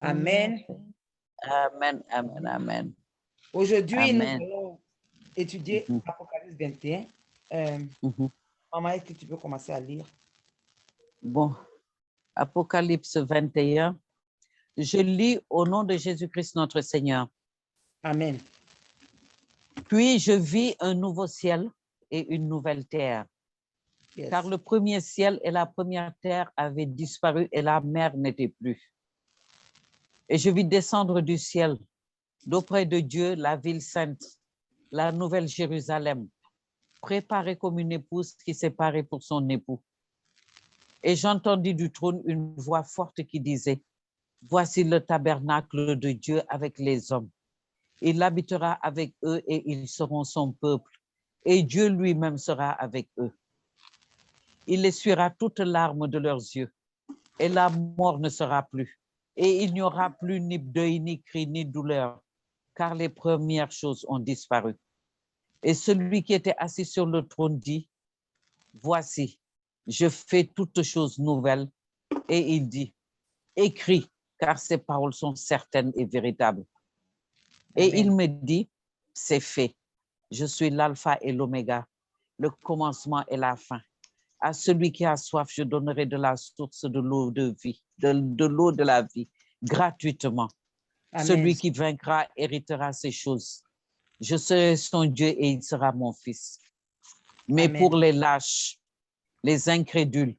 Amen. Amen, amen, amen. Aujourd'hui, nous Amen. allons étudier Apocalypse 21. Maman, est-ce que tu peux commencer à lire? Bon, Apocalypse 21. Je lis au nom de Jésus-Christ notre Seigneur. Amen. Puis je vis un nouveau ciel et une nouvelle terre. Yes. Car le premier ciel et la première terre avaient disparu et la mer n'était plus. Et je vis descendre du ciel, d'auprès de Dieu, la ville sainte, la nouvelle Jérusalem, préparée comme une épouse qui s'est parée pour son époux. Et j'entendis du trône une voix forte qui disait, « Voici le tabernacle de Dieu avec les hommes. Il habitera avec eux et ils seront son peuple. Et Dieu lui-même sera avec eux. Il essuiera toutes larmes de leurs yeux. Et la mort ne sera plus. Et il n'y aura plus ni deuil, ni cri, ni douleur, car les premières choses ont disparu. Et celui qui était assis sur le trône dit, « Voici, je fais toutes choses nouvelles. » Et il dit, « Écris, car ces paroles sont certaines et véritables. » Et Amen. il me dit, « C'est fait. Je suis l'alpha et l'oméga, le commencement et la fin. À celui qui a soif, je donnerai de la source de l'eau de vie, de l'eau de la vie, gratuitement. Amen. Celui qui vaincra héritera ces choses. Je serai son Dieu et il sera mon fils. Mais Amen. pour les lâches, les incrédules,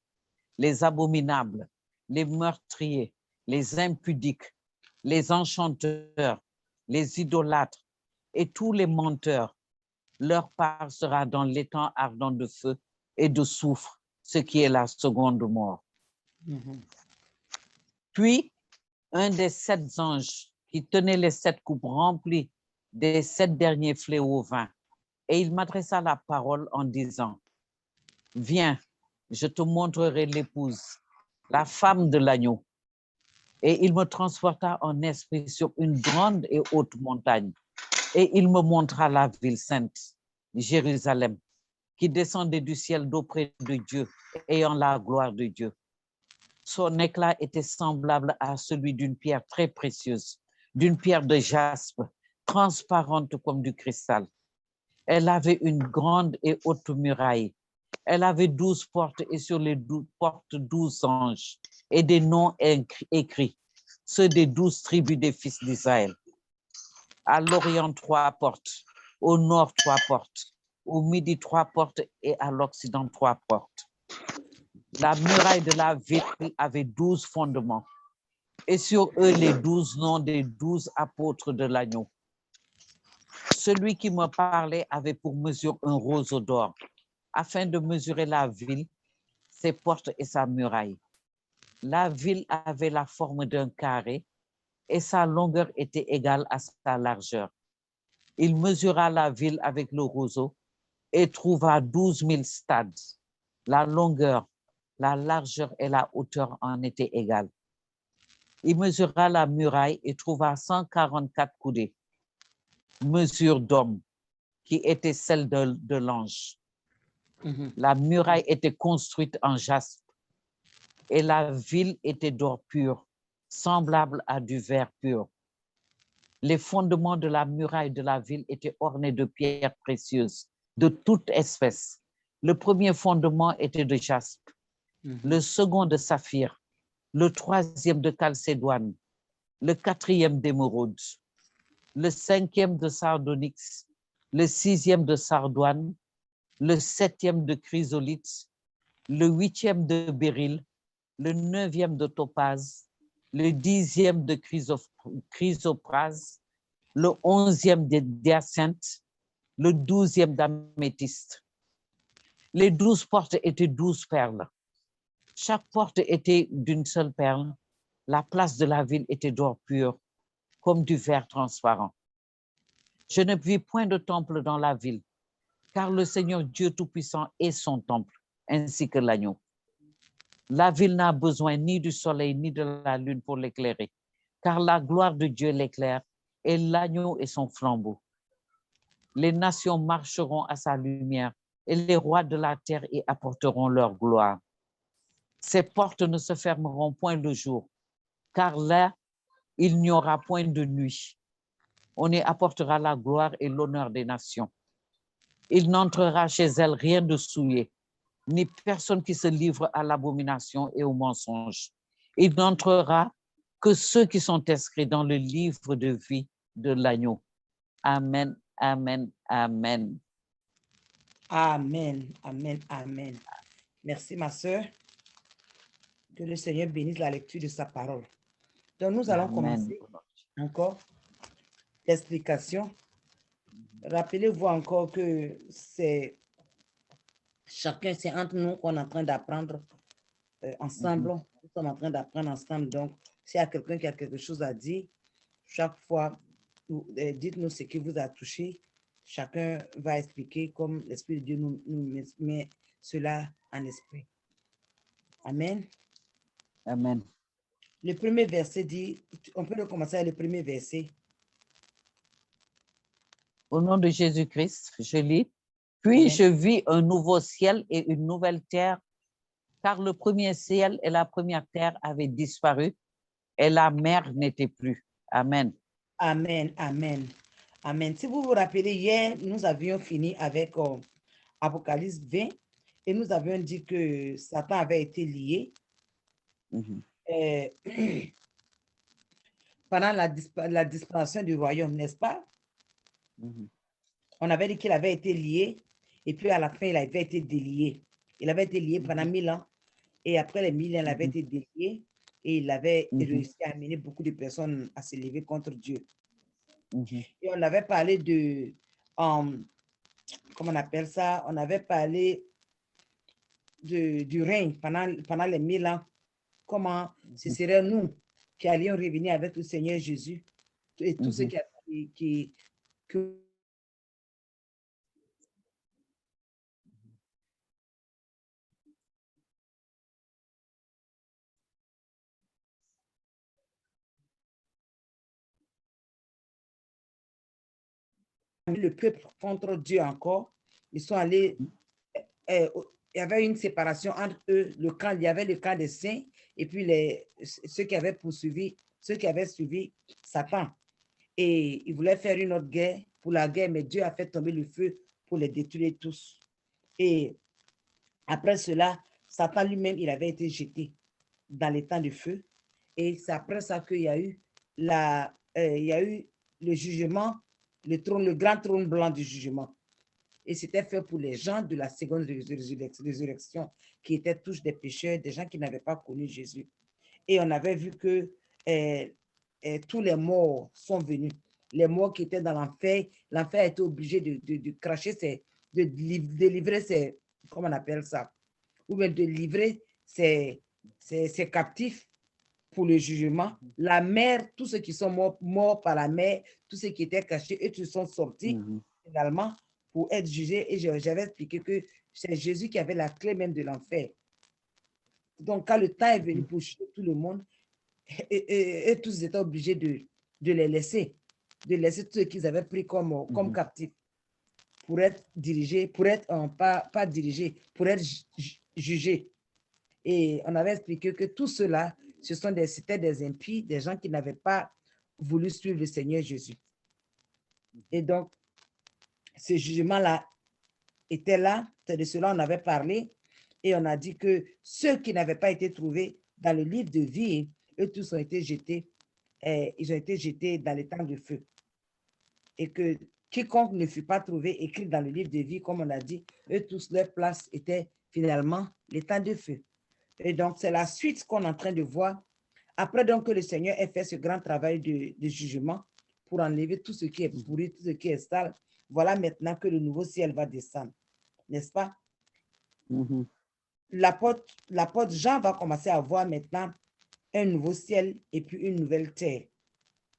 les abominables, les meurtriers, les impudiques, les enchanteurs, les idolâtres et tous les menteurs, leur part sera dans l'étang ardent de feu et de soufre, ce qui est la seconde mort. Puis, un des 7 anges qui tenait les 7 coupes remplies des 7 derniers fléaux vint, et il m'adressa la parole en disant, « Viens, je te montrerai l'épouse, la femme de l'agneau. » Et il me transporta en esprit sur une grande et haute montagne, et il me montra la ville sainte, Jérusalem, qui descendait du ciel d'auprès de Dieu, ayant la gloire de Dieu. Son éclat était semblable à celui d'une pierre très précieuse, d'une pierre de jaspe, transparente comme du cristal. Elle avait une grande et haute muraille. Elle avait 12 portes et sur les 12 portes 12 anges et des noms écrits, ceux des 12 tribus des fils d'Israël. À l'Orient 3 portes, au nord 3 portes, au midi 3 portes et à l'Occident 3 portes. La muraille de la ville avait 12 fondements et sur eux les 12 noms des 12 apôtres de l'agneau. Celui qui me parlait avait pour mesure un roseau d'or, afin de mesurer la ville, ses portes et sa muraille. La ville avait la forme d'un carré et sa longueur était égale à sa largeur. Il mesura la ville avec le roseau et trouva 12 000 stades. La longueur, la largeur et la hauteur en étaient égales. Il mesura la muraille et trouva 144 coudées, mesure d'homme, qui était celle de l'ange. La muraille était construite en jaspe et la ville était d'or pur, semblable à du verre pur. Les fondements de la muraille de la ville étaient ornés de pierres précieuses, de toute espèce. Le premier fondement était de jaspe, le second de saphir, le troisième de chalcédoine, le quatrième d'émeraude, le cinquième de sardonyx, le sixième de sardoine, le septième de chrysolite, le huitième de béryl, le neuvième de topaze, le 10e de chrysoprase, le 11e de d'hyacinthe, le 12e d'améthyste. Les 12 portes étaient 12 perles. Chaque porte était d'une seule perle. La place de la ville était d'or pur, comme du verre transparent. Je ne vis point de temple dans la ville, car le Seigneur Dieu Tout-Puissant est son temple, ainsi que l'agneau. La ville n'a besoin ni du soleil ni de la lune pour l'éclairer, car la gloire de Dieu l'éclaire et l'agneau est son flambeau. Les nations marcheront à sa lumière et les rois de la terre y apporteront leur gloire. Ses portes ne se fermeront point le jour, car là, il n'y aura point de nuit. On y apportera la gloire et l'honneur des nations. Il n'entrera chez elle rien de souillé, ni personne qui se livre à l'abomination et au mensonge. Il n'entrera que ceux qui sont inscrits dans le livre de vie de l'agneau. Amen, amen, amen. Amen, amen, amen. Merci, ma sœur. Que le Seigneur bénisse la lecture de sa parole. Donc, nous allons commencer encore l'explication. Rappelez-vous encore que c'est chacun, c'est entre nous qu'on est en train d'apprendre ensemble. Nous sommes en train d'apprendre ensemble. Donc, s'il y a quelqu'un qui a quelque chose à dire, chaque fois, dites-nous ce qui vous a touché. Chacun va expliquer comme l'Esprit de Dieu nous met cela en esprit. Amen. Amen. Le premier verset dit, on peut recommencer avec le premier verset. Au nom de Jésus-Christ, je lis. Puis Amen. je vis un nouveau ciel et une nouvelle terre, car le premier ciel et la première terre avaient disparu et la mer n'était plus. Amen. Amen, amen, amen. Si vous vous rappelez, hier, nous avions fini avec Apocalypse 20 et nous avions dit que Satan avait été lié pendant la disparition du royaume, n'est-ce pas? On avait dit qu'il avait été lié et puis à la fin, il avait été délié. Il avait été lié pendant 1000 ans et après les 1000 ans, il avait été délié et il avait réussi à amener beaucoup de personnes à se lever contre Dieu. Et on avait parlé de, comment on appelle ça? On avait parlé du règne pendant les 1000 ans. Comment ce serait nous qui allions revenir avec le Seigneur Jésus et tout ce qui le peuple contre Dieu encore. Ils sont allés, il y avait une séparation entre eux, il y avait le camp des saints et puis ceux qui avaient poursuivi, ceux qui avaient suivi Satan. Et ils voulaient faire une autre guerre pour la guerre, mais Dieu a fait tomber le feu pour les détruire tous. Et après cela, Satan lui-même, il avait été jeté dans les temps de feu. Et c'est après ça qu'il y a eu le jugement, le grand trône blanc du jugement. Et c'était fait pour les gens de la seconde résurrection, qui étaient tous des pécheurs, des gens qui n'avaient pas connu Jésus. Et on avait vu que tous les morts sont venus. Les morts qui étaient dans l'enfer, l'enfer a été obligé de cracher, de délivrer ses, comment on appelle ça, ou bien de livrer ses captifs pour le jugement. La mer, tous ceux qui sont morts par la mer, tous ceux qui étaient cachés, et tous sont sortis finalement pour être jugés. Et j'avais expliqué que c'est Jésus qui avait la clé même de l'enfer. Donc, quand le temps est venu pour juger tout le monde, et tous étaient obligés de les laisser, tous ceux qu'ils avaient pris comme captifs pour être dirigés, pour être, pas dirigés, pour être jugés. Et on avait expliqué que tout cela, c'était des impies, des gens qui n'avaient pas voulu suivre le Seigneur Jésus. Et donc, ce jugement-là était là, c'est de cela on avait parlé, et on a dit que ceux qui n'avaient pas été trouvés dans le livre de vie, eux tous ont été jetés, ils ont été jetés dans les temps de feu. Et que quiconque ne fut pas trouvé écrit dans le livre de vie, comme on a dit, eux tous, leur place était finalement les temps de feu. Et donc, c'est la suite qu'on est en train de voir. Après donc que le Seigneur ait fait ce grand travail de jugement pour enlever tout ce qui est pourri, tout ce qui est sale, voilà maintenant que le nouveau ciel va descendre. N'est-ce pas? L'apôtre Jean va commencer à voir maintenant un nouveau ciel et puis une nouvelle terre.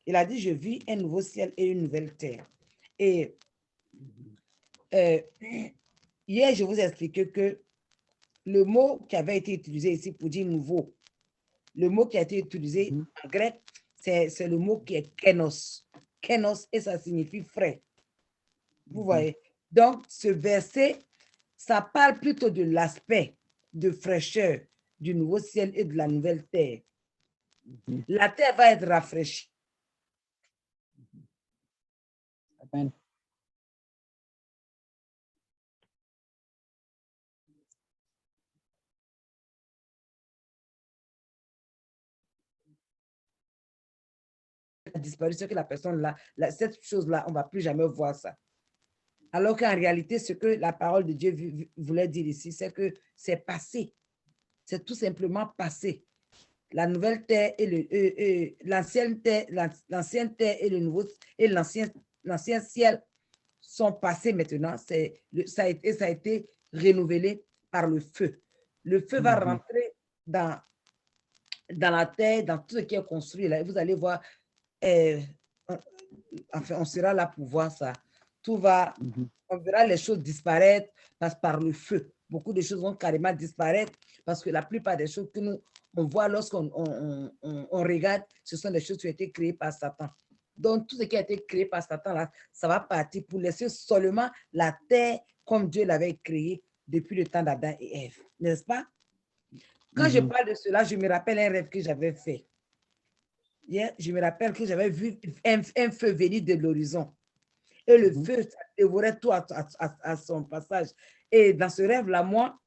Il a dit, je vis un nouveau ciel et une nouvelle terre. Et hier, je vous ai expliqué que le mot qui avait été utilisé ici pour dire nouveau, le mot qui a été utilisé en grec, c'est le mot qui est kénos. Kénos, et ça signifie frais. Vous voyez? Donc, ce verset, ça parle plutôt de l'aspect de fraîcheur du nouveau ciel et de la nouvelle terre. La terre va être rafraîchie. Amen. La disparition que la personne là, cette chose-là, on ne va plus jamais voir ça. Alors qu'en réalité, ce que la parole de Dieu voulait dire ici, c'est que c'est passé. C'est tout simplement passé. La nouvelle terre et l'ancienne terre et le nouveau et l'ancien ciel sont passés maintenant. Ça a été renouvelé par le feu. Le feu va rentrer dans la terre, dans tout ce qui est construit là. Et vous allez voir, enfin, on sera là pour voir ça. Tout va, on verra les choses disparaître par le feu. Beaucoup de choses vont carrément disparaître parce que la plupart des choses que nous, on voit lorsqu'on on regarde, ce sont des choses qui ont été créées par Satan. Donc, tout ce qui a été créé par Satan, là, ça va partir pour laisser seulement la terre comme Dieu l'avait créée depuis le temps d'Adam et Ève, n'est-ce pas? Quand je parle de cela, je me rappelle un rêve que j'avais fait. Yeah, je me rappelle que j'avais vu un feu venir de l'horizon. Et le feu, ça dévorait tout à son passage. Et dans ce rêve-là, moi,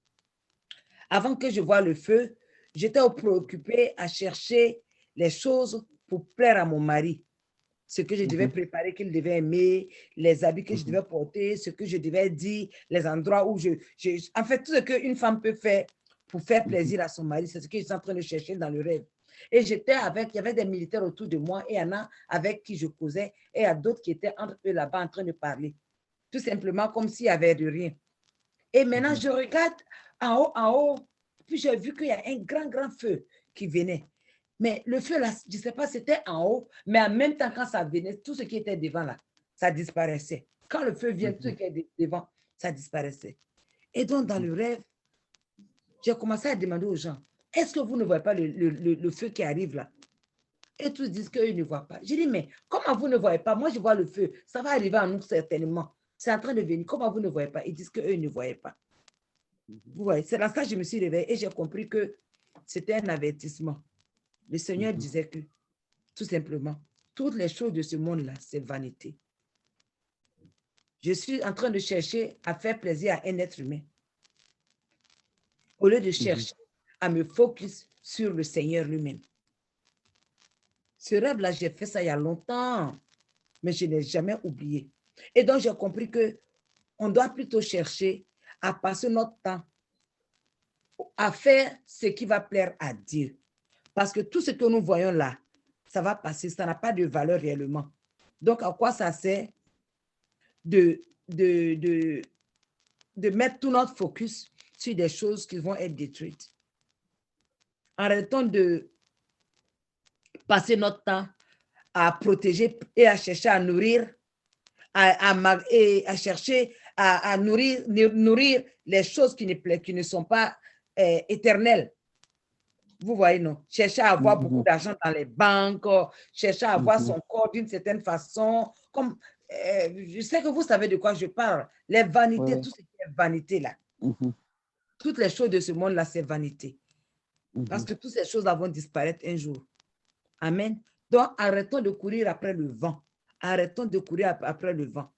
avant que je voie le feu, j'étais préoccupée à chercher les choses pour plaire à mon mari. Ce que je devais préparer, qu'il devait aimer, les habits que je devais porter, ce que je devais dire, les endroits où en fait, tout ce qu'une femme peut faire pour faire plaisir à son mari, c'est ce que je suis en train de chercher dans le rêve. Et il y avait des militaires autour de moi et il y en a avec qui je causais et il y a d'autres qui étaient entre eux là-bas en train de parler. Tout simplement comme s'il n'y avait de rien. Et maintenant, je regarde en haut, puis j'ai vu qu'il y a un grand feu qui venait. Mais le feu, là, je ne sais pas, c'était en haut, mais en même temps, quand ça venait, tout ce qui était devant, là, ça disparaissait. Quand le feu vient, tout ce qui est devant, ça disparaissait. Et donc, dans le rêve, j'ai commencé à demander aux gens, est-ce que vous ne voyez pas le feu qui arrive là? Et tous disent qu'ils ne voient pas. J'ai dit, mais comment vous ne voyez pas? Moi, je vois le feu. Ça va arriver à nous certainement. C'est en train de venir. Comment vous ne voyez pas? Ils disent qu'eux ne voyaient pas. Vous voyez, c'est là que je me suis réveillée et j'ai compris que c'était un avertissement. Le Seigneur disait que, tout simplement, toutes les choses de ce monde-là, c'est vanité. Je suis en train de chercher à faire plaisir à un être humain, au lieu de chercher à me focus sur le Seigneur lui-même. Ce rêve-là, j'ai fait ça il y a longtemps, mais je n'ai jamais oublié. Et donc, j'ai compris qu'on doit plutôt chercher à passer notre temps à faire ce qui va plaire à Dieu. Parce que tout ce que nous voyons là, ça va passer, ça n'a pas de valeur réellement. Donc, à quoi ça sert de mettre tout notre focus sur des choses qui vont être détruites? Arrêtons de passer notre temps à protéger et à chercher à nourrir, et à chercher à nourrir les choses qui ne sont pas éternelles. Vous voyez, non? Chercher à avoir beaucoup d'argent dans les banques, chercher à avoir son corps d'une certaine façon. Comme, je sais que vous savez de quoi je parle. Les vanités, tout ce qui est vanité là. Toutes les choses de ce monde-là, c'est vanité. Parce que toutes ces choses-là vont disparaître un jour. Amen. Donc, arrêtons de courir après le vent. Arrêtons de courir après le vent.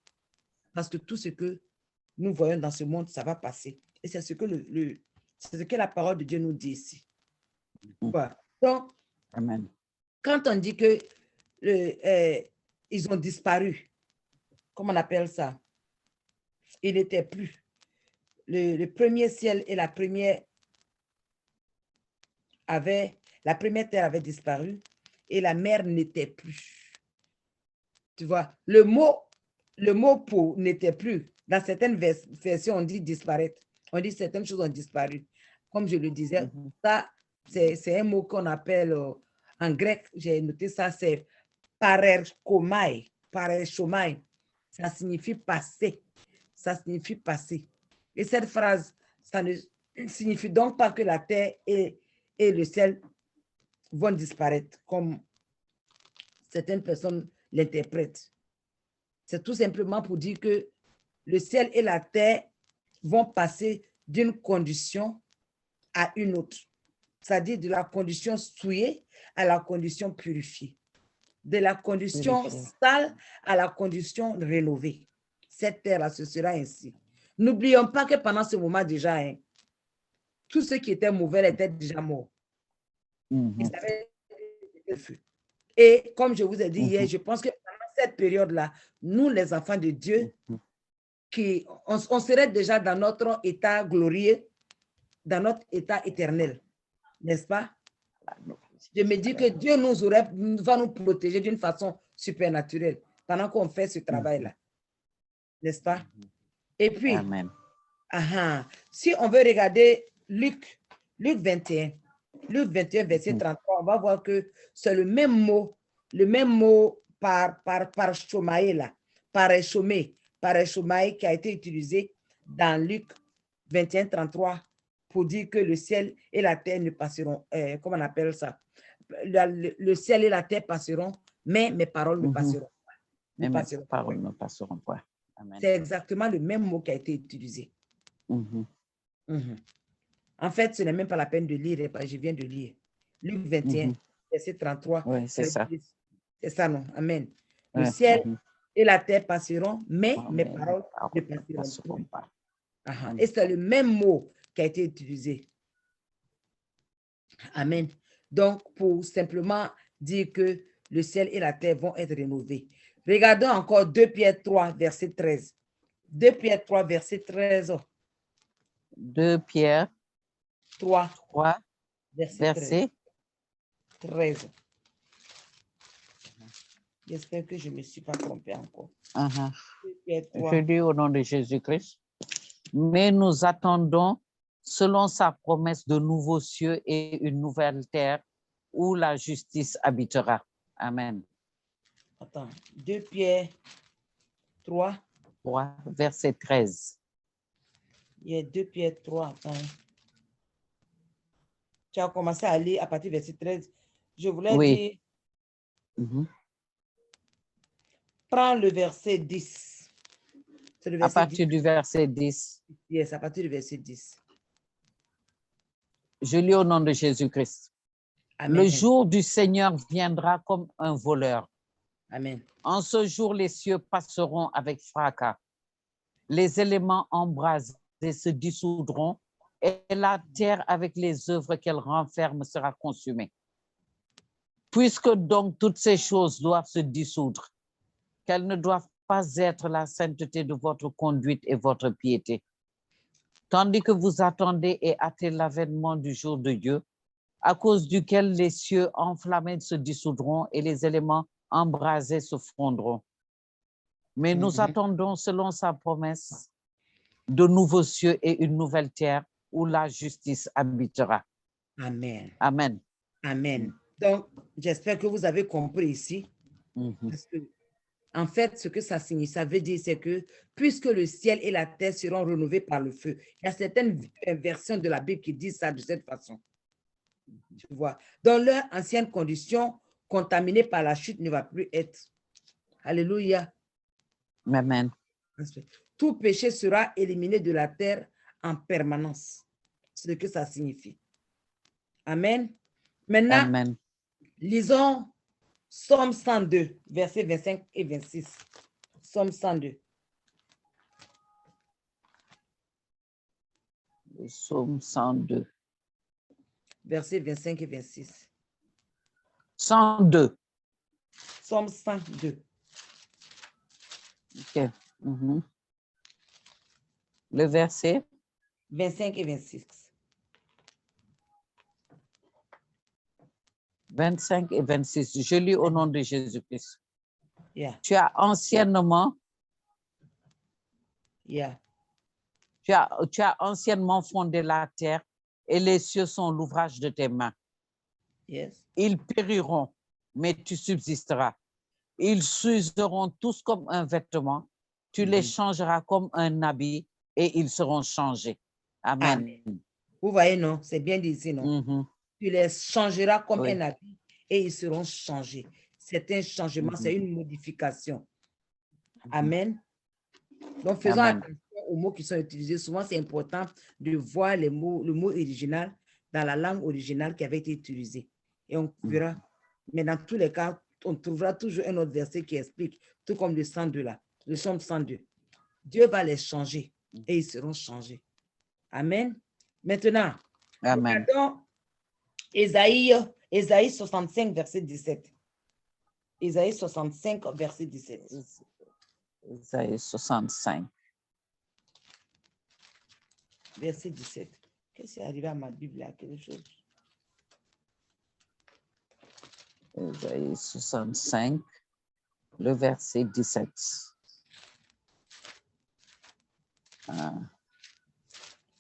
Parce que tout ce que nous voyons dans ce monde, ça va passer. Et c'est ce que, c'est ce que la parole de Dieu nous dit ici. Voilà. Donc, Amen. quand on dit que ils ont disparu, comment on appelle ça? Ils n'étaient plus. Le premier ciel et la première terre avait disparu et la mer n'était plus. Tu vois, le mot pour n'était plus. Dans certaines versions, on dit disparaître. On dit certaines choses ont disparu. Comme je le disais, ça, c'est un mot qu'on appelle en grec, j'ai noté ça, c'est parerchomai. Parerchomai. Ça signifie passer. Ça signifie passer. Et cette phrase, ça ne signifie donc pas que la terre et le ciel vont disparaître, comme certaines personnes l'interprètent. C'est tout simplement pour dire que le ciel et la terre vont passer d'une condition à une autre. c'est-à-dire de la condition souillée à la condition purifiée, de la condition sale à la condition rénovée. Cette terre-là, ce sera ainsi. N'oublions pas que pendant ce moment déjà, hein, tout ce qui était mauvais était déjà mort. Et ça avait été le feu. Et comme je vous ai dit hier, je pense que pendant cette période-là, nous, les enfants de Dieu, on serait déjà dans notre état glorieux, dans notre état éternel, n'est-ce pas? Je me dis que Dieu va nous protéger d'une façon supernaturelle pendant qu'on fait ce travail-là, n'est-ce pas? Et puis, Amen. Si on veut regarder Luc 21, verset 33, on va voir que c'est le même mot par chômaï là, par chômaï qui a été utilisé dans Luc 21, 33 pour dire que le ciel et la terre ne passeront, comment on appelle ça? Le ciel et la terre passeront, mais mes paroles ne passeront pas. Mais mes paroles ne passeront pas. C'est exactement le même mot qui a été utilisé. En fait, ce n'est même pas la peine de lire, je viens de lire. Luc 21, verset 33. Oui, c'est ça. C'est ça, non? Amen. Le ciel et la terre passeront, mais mes paroles ne passeront pas. Et c'est le même mot qui a été utilisé. Amen. Donc, pour simplement dire que le ciel et la terre vont être rénovés. Regardons encore 2 Pierre 3, verset 13. 2 Pierre 3, verset 13. 2 Pierre 3, verset 13. J'espère que je ne me suis pas trompée encore. Je dis au nom de Jésus-Christ. Mais nous attendons, selon sa promesse, de nouveaux cieux et une nouvelle terre où la justice habitera. Amen. Attends, 2 Pierre 3. 3, verset 13. Il y a 2 Pierre 3. Attends. Tu as commencé à lire à partir du verset 13. Je voulais dire, prends le verset 10. C'est le verset à partir 10. Du verset 10. Yes, à partir du verset 10. Je lis au nom de Jésus-Christ. Le jour du Seigneur viendra comme un voleur. Amen. En ce jour, les cieux passeront avec fracas. Les éléments embrasés se dissoudront et la terre avec les œuvres qu'elle renferme sera consumée. Puisque donc toutes ces choses doivent se dissoudre, qu'elles ne doivent pas être la sainteté de votre conduite et votre piété. Tandis que vous attendez et hâtez l'avènement du jour de Dieu, à cause duquel les cieux enflammés se dissoudront et les éléments embrasés se fondront. Mais nous attendons, selon sa promesse, de nouveaux cieux et une nouvelle terre où la justice habitera. Amen. Amen. Amen. Donc, j'espère que vous avez compris ici. Parce que, en fait, ce que ça signifie, ça veut dire, c'est que puisque le ciel et la terre seront rénovés par le feu, il y a certaines versions de la Bible qui disent ça de cette façon. Tu vois, dans leur ancienne condition, contaminée par la chute ne va plus être. Alléluia. Amen. Tout péché sera éliminé de la terre en permanence. C'est ce que ça signifie. Amen. Maintenant, lisons Psaume 102, versets 25 et 26. Psaume 102. Psaume 102. Versets 25 et 26. 102. Psaume 102. OK. Le verset 25 et 26. 25 et 26. Je lis au nom de Jésus-Christ. Yeah. Tu as anciennement tu as anciennement fondé la terre et les cieux sont l'ouvrage de tes mains. Yes. Ils périront, mais tu subsisteras. Ils s'useront tous comme un vêtement. Tu les changeras comme un habit et ils seront changés. Amen. Amen. Vous voyez, non? C'est bien dit ici, non? Tu les changeras comme un habit et ils seront changés. C'est un changement, c'est une modification. Amen. Donc, faisons attention aux mots qui sont utilisés. Souvent, c'est important de voir le mot original dans la langue originale qui avait été utilisée. Et on verra. Mais dans tous les cas, on trouvera toujours un autre verset qui explique, tout comme le 102 là, le psaume 102. Dieu va les changer et ils seront changés. Amen. Maintenant, Amen. regardons Ésaïe 65, verset 17. Ésaïe 65, verset 17. Isaïe 65. Verset 17. Qu'est-ce qui est arrivé à ma Bible là? Quelque chose. Isaïe 65, le verset 17.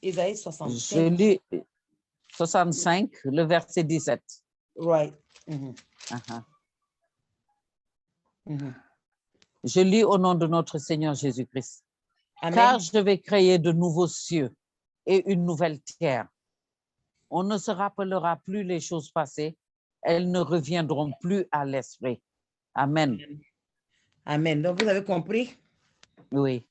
Ésaïe Je 65. lis 65, le verset 17. Right. Mhm. Mhm. Je lis au nom de notre Seigneur Jésus-Christ. Amen. Car je vais créer de nouveaux cieux et une nouvelle terre. On ne se rappellera plus les choses passées, elles ne reviendront plus à l'esprit. Amen. Amen. Donc, vous avez compris? Oui.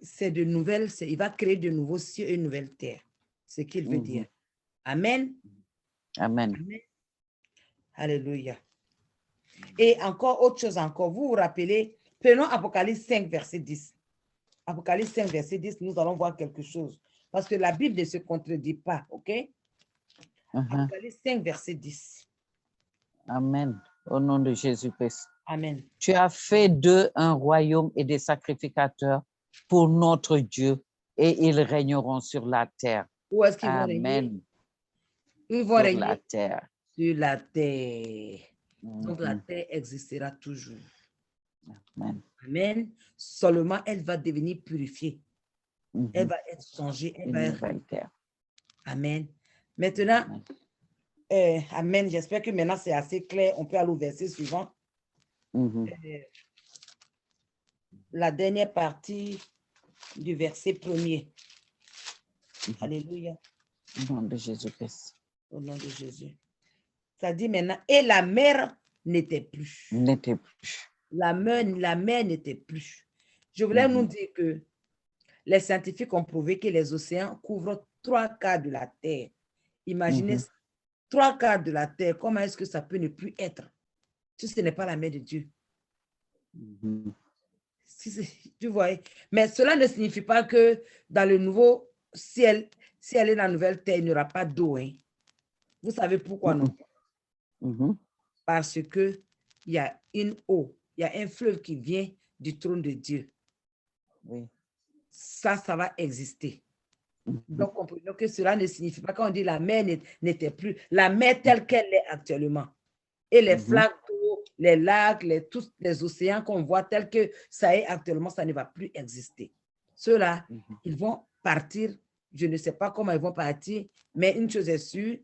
C'est de nouvelles, il va créer de nouveaux cieux et une nouvelle terre. Ce qu'il veut dire. Amen. Amen. Amen. Alléluia. Et encore autre chose encore, vous vous rappelez, prenons Apocalypse 5, verset 10. Apocalypse 5, verset 10, nous allons voir quelque chose. Parce que la Bible ne se contredit pas, OK? Apocalypse 5, verset 10. Amen. Au nom de Jésus-Christ. Amen. Tu as fait d'eux un royaume et des sacrificateurs pour notre Dieu, et ils régneront sur la terre. Où est-ce qu'ils vont régner? Amen. Ils vont Sur régner la terre. sur la terre. Donc la terre existera toujours. Amen. Amen. Seulement, elle va devenir purifiée. Elle va être changée. Elle Une va nouvelle terre. Amen. Maintenant, Amen. J'espère que maintenant c'est assez clair. On peut aller au verset suivant. La dernière partie du verset 1er. Alléluia. Au nom de Jésus-Christ. Au nom de Jésus. Ça dit maintenant, et la mer n'était plus. N'était plus. La mer n'était plus. Je voulais nous dire que les scientifiques ont prouvé que les océans couvrent 3/4 de la Terre. Imaginez 3/4 de la Terre, comment est-ce que ça peut ne plus être si ce n'est pas la main de Dieu? Tu vois, mais cela ne signifie pas que dans le nouveau ciel, si elle est dans la nouvelle terre, il n'y aura pas d'eau. Hein. Vous savez pourquoi non? Parce que il y a une eau, il y a un fleuve qui vient du trône de Dieu. Oui. Ça va exister. Donc, comprenons que cela ne signifie pas quand on dit la mer n'était plus, la mer telle qu'elle est actuellement. Et les flaques d'eau, les lacs, tous les océans qu'on voit tels que ça est actuellement, ça ne va plus exister. Ceux-là, ils vont partir. Je ne sais pas comment ils vont partir, mais une chose est sûre,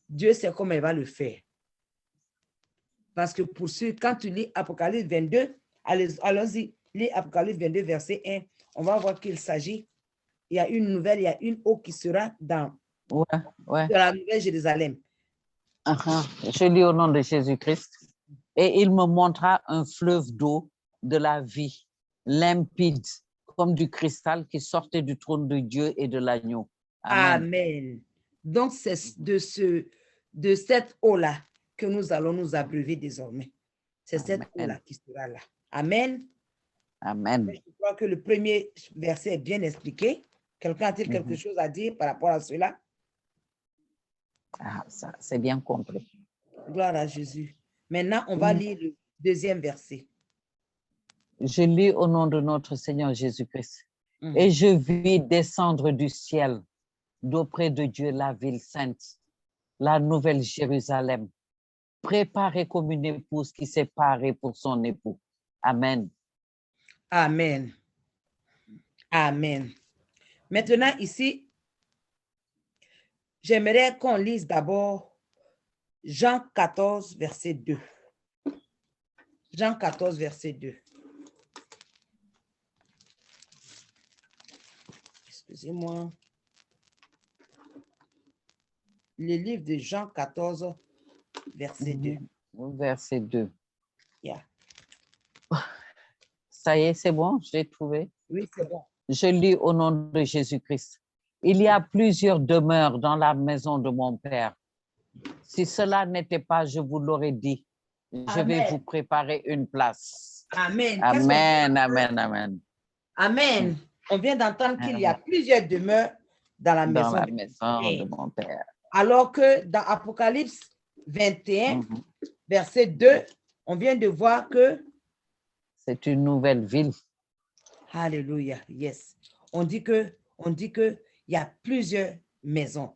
Dieu sait comment il va le faire. Parce que pour ceux, quand tu lis Apocalypse 22, allons-y, lis Apocalypse 22, verset 1, on va voir qu'il s'agit, il y a une nouvelle, il y a une eau qui sera dans la nouvelle Jérusalem. Je lis au nom de Jésus-Christ. Et il me montra un fleuve d'eau de la vie, limpide, comme du cristal qui sortait du trône de Dieu et de l'agneau. Amen. Amen. Donc, c'est de cette eau-là que nous allons nous abreuver désormais. C'est cette eau-là qui sera là. Amen. Amen. Je crois que le premier verset est bien expliqué. Quelqu'un a-t-il quelque chose à dire par rapport à cela? Ah, ça, c'est bien compris. Gloire à Jésus. Maintenant, on va lire le deuxième verset. Je lis au nom de notre Seigneur Jésus-Christ. Et je vis descendre du ciel, d'auprès de Dieu, la ville sainte, la nouvelle Jérusalem, préparée comme une épouse qui s'est parée pour son époux. Amen. Amen. Amen. Maintenant, ici, j'aimerais qu'on lise d'abord Jean 14, verset 2. Jean 14, verset 2. Excusez-moi. Le livre de Jean 14, verset 2. Verset 2. Yeah. Ça y est, c'est bon, je l'ai trouvé. Oui, c'est bon. Je lis au nom de Jésus-Christ. Il y a plusieurs demeures dans la maison de mon Père. Si cela n'était pas, je vous l'aurais dit. Je vais vous préparer une place. Amen. Amen, amen, amen. Amen. On vient d'entendre qu'il y a plusieurs demeures dans la maison, de mon Père. Alors que dans Apocalypse 21, verset 2, on vient de voir que c'est une nouvelle ville. Alléluia, yes. On dit que il y a plusieurs maisons,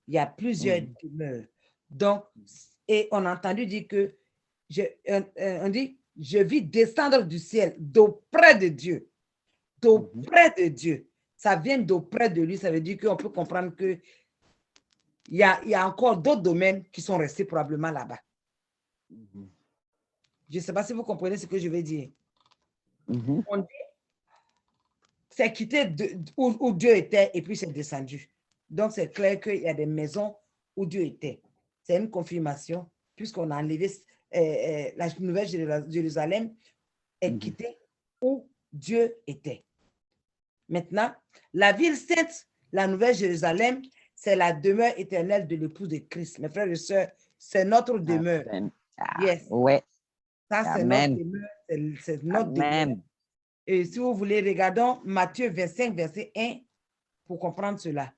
il y a plusieurs demeures. Donc, et on a entendu dire que on dit, je vis descendre du ciel d'auprès de Dieu. D'auprès de Dieu. Ça vient d'auprès de lui. Ça veut dire qu'on peut comprendre que il y a encore d'autres domaines qui sont restés probablement là-bas. Je ne sais pas si vous comprenez ce que je veux dire. On dit, c'est quitté où Dieu était et puis c'est descendu. Donc, c'est clair qu'il y a des maisons où Dieu était. C'est une confirmation, puisqu'on a enlevé la nouvelle Jérusalem est quittée où Dieu était. Maintenant, la ville sainte, la nouvelle Jérusalem, c'est la demeure éternelle de l'épouse de Christ. Mes frères et sœurs, c'est notre demeure. Yes. Ouais. Ça, c'est notre demeure. C'est notre demeure. Et si vous voulez, regardons Matthieu 25, verset 1 pour comprendre cela.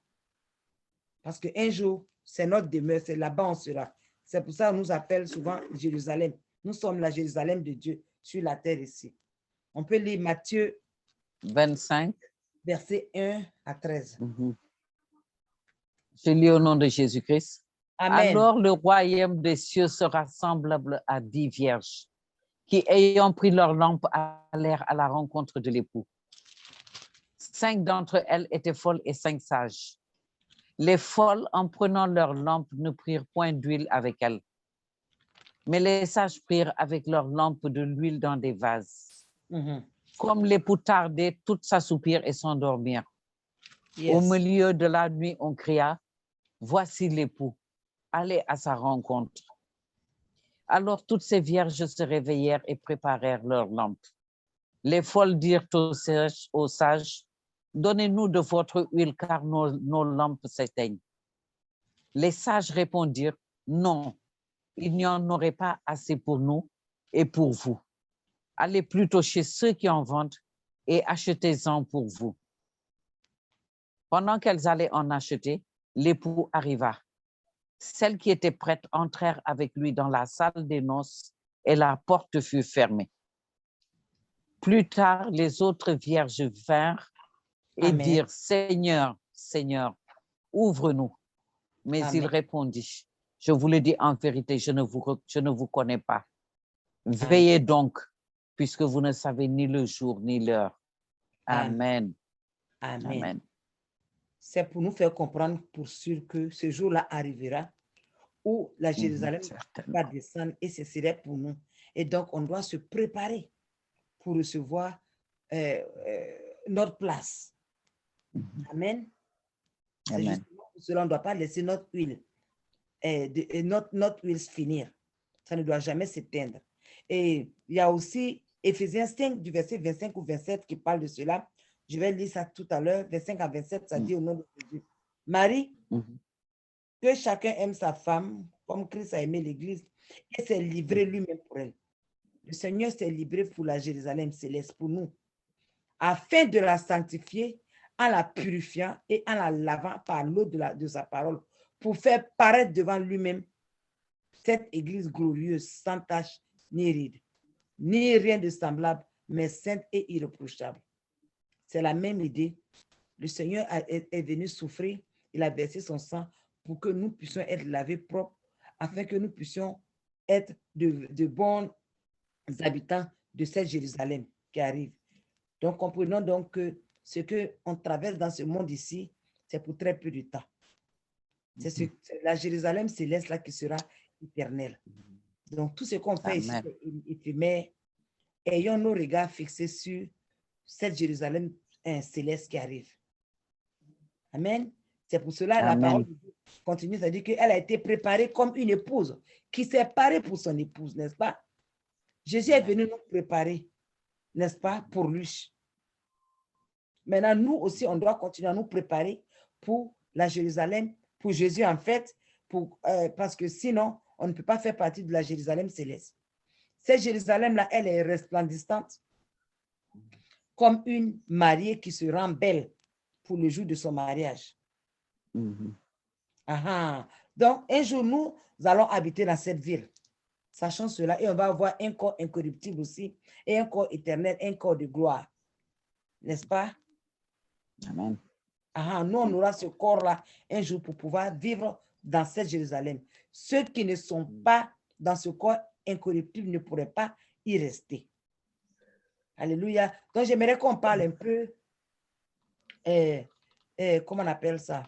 Parce qu'un jour, c'est notre demeure, c'est là-bas on sera. C'est pour ça qu'on nous appelle souvent Jérusalem. Nous sommes la Jérusalem de Dieu sur la terre ici. On peut lire Matthieu 25, verset 1 à 13. Je lis au nom de Jésus-Christ. Amen. Alors le royaume des cieux sera semblable à 10 vierges qui, ayant pris leur lampe, allèrent à la rencontre de l'époux. 5 d'entre elles étaient folles et 5 sages. Les folles, en prenant leur lampe, ne prirent point d'huile avec elles. Mais les sages prirent avec leur lampe de l'huile dans des vases. Comme l'époux tardait, toutes s'assoupirent et s'endormirent. Au milieu de la nuit, on cria, « Voici l'époux, allez à sa rencontre. » Alors toutes ces vierges se réveillèrent et préparèrent leurs lampes. Les folles dirent aux sages, « Donnez-nous de votre huile, car nos lampes s'éteignent. » Les sages répondirent, « Non, il n'y en aurait pas assez pour nous et pour vous. Allez plutôt chez ceux qui en vendent et achetez-en pour vous. » Pendant qu'elles allaient en acheter, l'époux arriva. Celles qui étaient prêtes entrèrent avec lui dans la salle des noces et la porte fut fermée. Plus tard, les autres vierges vinrent et dirent, « Seigneur, Seigneur, ouvre-nous. » Mais il répondit, « Je vous le dis en vérité, je ne vous connais pas. Veillez donc, puisque vous ne savez ni le jour ni l'heure. » Amen. Amen. C'est pour nous faire comprendre pour sûr que ce jour-là arrivera où la Jérusalem va descendre et ce serait pour nous. Et donc, on doit se préparer pour recevoir notre place. Amen. C'est justement pour cela qu'on ne doit pas laisser notre huile, notre huile finir. Ça ne doit jamais s'éteindre. Et il y a aussi Éphésiens 5 du verset 25 ou 27 qui parle de cela. Je vais lire ça tout à l'heure. 25 à 27, ça dit au nom de Jésus. Marie, que chacun aime sa femme comme Christ a aimé l'Église et s'est livré lui-même pour elle. Le Seigneur s'est livré pour la Jérusalem céleste, pour nous, afin de la sanctifier en la purifiant et en la lavant par l'eau de sa parole, pour faire paraître devant lui-même cette Église glorieuse, sans tache ni ride, ni rien de semblable, mais sainte et irréprochable. C'est la même idée. Le Seigneur est venu souffrir, il a versé son sang pour que nous puissions être lavés propres, afin que nous puissions être de bons habitants de cette Jérusalem qui arrive. Donc, comprenons donc que ce qu'on traverse dans ce monde ici, c'est pour très peu de temps. C'est la Jérusalem céleste là qui sera éternelle. Donc, tout ce qu'on fait ici, c'est éphémère. Ayons nos regards fixés sur cette Jérusalem céleste qui arrive. Amen. C'est pour cela la parole continue, c'est-à-dire qu'elle a été préparée comme une épouse qui s'est parée pour son épouse, n'est-ce pas? Jésus est venu nous préparer, n'est-ce pas, pour lui. Maintenant, nous aussi, on doit continuer à nous préparer pour la Jérusalem, pour Jésus en fait, parce que sinon, on ne peut pas faire partie de la Jérusalem céleste. Cette Jérusalem-là, elle est resplendissante comme une mariée qui se rend belle pour le jour de son mariage. Donc, un jour, nous allons habiter dans cette ville. Sachant cela, et on va avoir un corps incorruptible aussi, et un corps éternel, un corps de gloire. N'est-ce pas? Amen. Nous, on aura ce corps-là un jour pour pouvoir vivre dans cette Jérusalem. Ceux qui ne sont pas dans ce corps incorruptible ne pourraient pas y rester. Alléluia. Donc, j'aimerais qu'on parle un peu, comment on appelle ça?